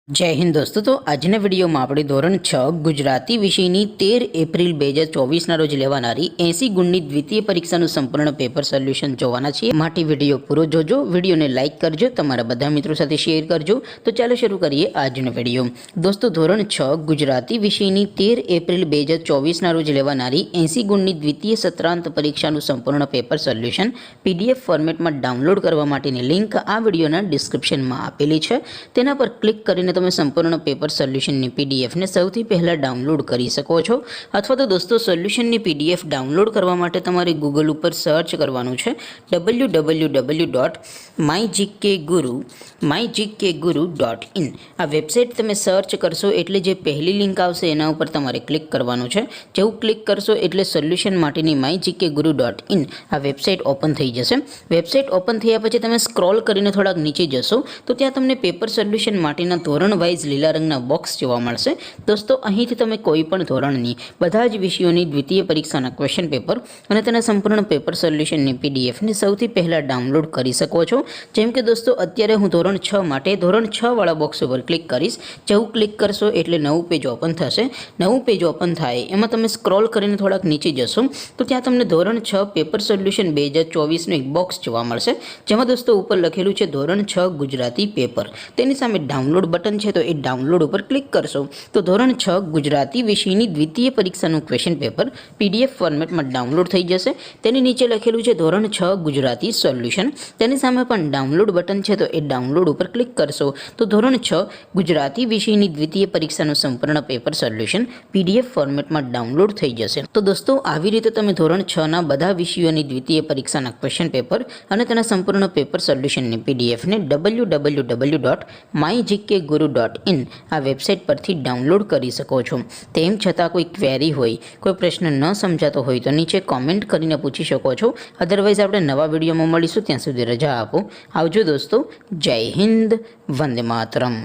जय हिंद दोस्तों। तो आजना विडियो में આપણે ધોરણ 6 ગુજરાતી વિષયની 13 એપ્રિલ 2024 ના રોજ લેવાનારી 80 ગુણની દ્વિતીય પરીક્ષાનું સંપૂર્ણ પેપર સોલ્યુશન જોવાના છીએ। માટે વિડિયો પૂરો જોજો, વિડિયોને લાઈક કરજો, તમારા બધા મિત્રો સાથે શેર કરજો। તો ચાલો શરૂ કરીએ આજનો વિડિયો। દોસ્તો ધોરણ 6 ગુજરાતી વિષયની 13 એપ્રિલ 2024 ના રોજ લેવાનારી 80 ગુણની દ્વિતીય સત્રાંત પરીક્ષાનું સંપૂર્ણ પેપર સોલ્યુશન પીડીએફ ફોર્મેટમાં ડાઉનલોડ કરવા માટેની લિંક આ વિડિયોના ડિસ્ક્રિપ્શનમાં આપેલી છે। તેના પર ક્લિક કરીને તમે સંપૂર્ણ પેપર સોલ્યુશનની પીડીએફને સૌથી પહેલાં ડાઉનલોડ કરી શકો છો। અથવા તો દોસ્તો સોલ્યુશનની પીડીએફ ડાઉનલોડ કરવા માટે તમારે ગૂગલ ઉપર સર્ચ કરવાનું છે www.mygkguru.in। આ વેબસાઇટ તમે સર્ચ કરશો એટલે જે પહેલી લિંક આવશે એના ઉપર તમારે ક્લિક કરવાનું છે। જેવું ક્લિક કરશો એટલે સોલ્યુશન માટેની mygkguru.in આ વેબસાઇટ ઓપન થઈ જશે। વેબસાઇટ ઓપન થયા પછી તમે સ્ક્રોલ કરીને થોડાક નીચે જશો તો ત્યાં તમને પેપર સોલ્યુશન માટેના ધોરણ વાઇઝ લીલા રંગના બોક્સ જોવા મળશે। દોસ્તો અહીંથી તમે કોઈ પણ ધોરણની બધા જ વિષયોની દ્વિતીય પરીક્ષાના ક્વેશ્ચન પેપર અને તેના સંપૂર્ણ પેપર સોલ્યુશનની પીડીએફને સૌથી પહેલાં ડાઉનલોડ કરી શકો છો। જેમ કે દોસ્તો અત્યારે હું ધોરણ 6 માટે ધોરણ 6 વાળા બોક્સ ઉપર ક્લિક કરીશ। જેવું ક્લિક કરશો એટલે નવું પેજ ઓપન થશે। નવું પેજ ઓપન થાય એમાં તમે સ્ક્રોલ કરીને થોડાક નીચે જશો તો ત્યાં તમને ધોરણ 6 પેપર સોલ્યુશન 2024નું એક બોક્સ જોવા મળશે। જેમાં દોસ્તો ઉપર લખેલું છે ધોરણ 6 ગુજરાતી પેપર। તેની સામે ડાઉનલોડ બટન છે તો એ ડાઉનલોડ ઉપર ક્લિક કરશો તો ધોરણ 6 ગુજરાતી વિષયની દ્વિતીય પરીક્ષાનું ક્વેશ્ચન પેપર પીડીએફ ફોર્મેટમાં ડાઉનલોડ થઈ જશે। તેની નીચે લખેલું છે ધોરણ 6 ગુજરાતી સોલ્યુશન। તેની સામે પણ ડાઉનલોડ બટન છે તો એ ડાઉનલોડ ઉપર ક્લિક કરશો તો ધોરણ 6 ગુજરાતી વિષયની દ્વિતીય પરીક્ષાનું સંપૂર્ણ પેપર સોલ્યુશન પીડીએફ ફોર્મેટમાં ડાઉનલોડ થઈ જશે। તો દોસ્તો આવી રીતે તમે ધોરણ 6 ના બધા વિષયોની દ્વિતીય પરીક્ષાના ક્વેશ્ચન પેપર અને તેના સંપૂર્ણ પેપર સોલ્યુશનની પીડીએફને www.mygkguru.in આ વેબસાઇટ પરથી ડાઉનલોડ કરી શકો છો। તેમ છતાં કોઈ ક્વેરી હોય, કોઈ પ્રશ્ન ન સમજાતો હોય તો નીચે કોમેન્ટ કરીને પૂછી શકો છો। અધરવાઇઝ આપણે નવા વિડીયોમાં મળીશું, ત્યાં સુધી રજા આપો। આવજો દોસ્તો। જય હિન્દ, વંદે માતરમ।